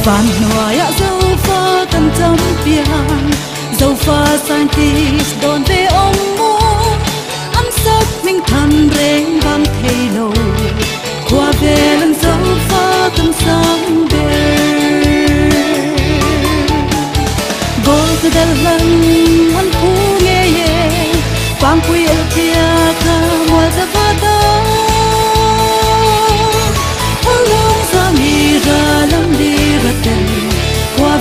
Van noya dâu pha cần chấm piang dâu pha scientist đồn về ông mô ăn sắc mình thần rèn vang thầy lâu qua về lần dâu pha cần sáng bề vô từ đàn lần ăn phú nghe ye vang quy el tia ca mua ra vắt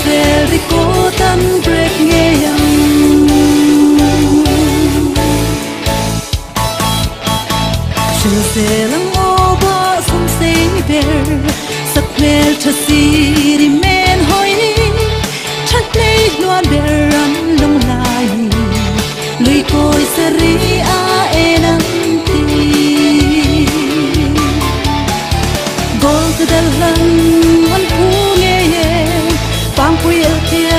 về cô tan break nghe yang chưa sẽ lắng ô ba sông say bear sắc mel cho si đi men hoi chắc lấy loan bear rắn lông lại lùi coi sẽ ri a enang ti gol từ đàn lần vẫn phú nghe Pang quy el tia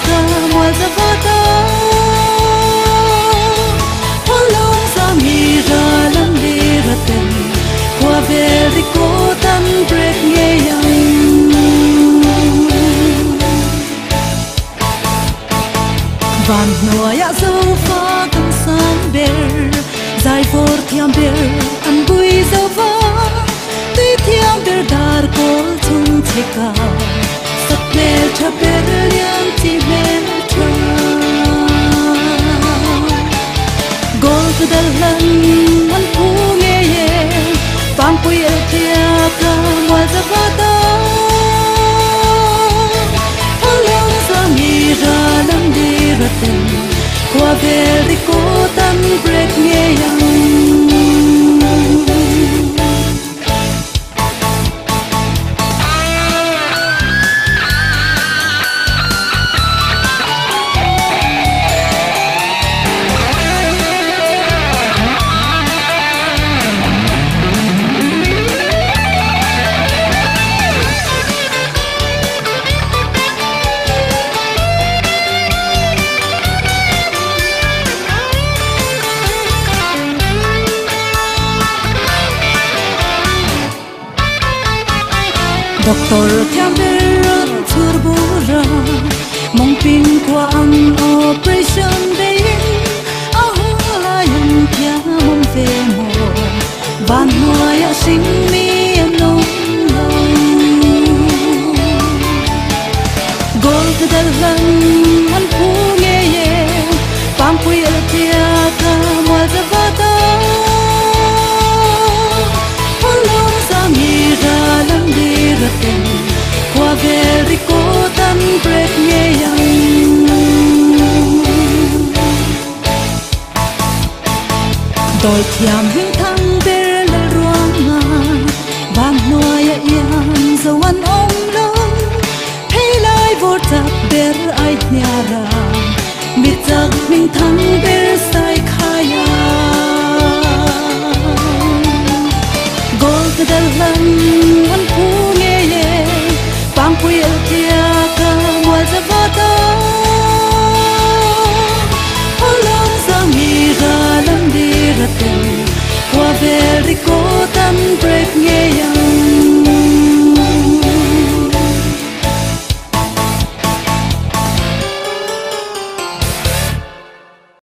ca mua ra vắt Holong sa mi ra lam đi ra tên qua về đi cô tan break nghe yang Van noya dâu pha cầm sang bear dài vor thiam bear ăn bui dâu va tuy thiam bear dar kol chung cheka Mel cha perlian ti mel cha Gol tu dalan man pu nghe ye Pang pui el tia ka mua za vata Holong sa mi ra lam đi ra tên qua về đi cô tan break nghe yang Doctor thiam beran turbura mong pin qua ang operation day ahola yung pia mong ve mo van noya sing mi no no gol ka dalan man pu nghe ye pang pui el tia ka mo za vata holong sa mi ra lam đi qua về đi cô tan break nghe yang đôi thiam hiu thăng bê là ruang ngà van noya yan dâu ăn om lông thấy lai vô tập bê ai nhà ra biết giặc mình thăng bê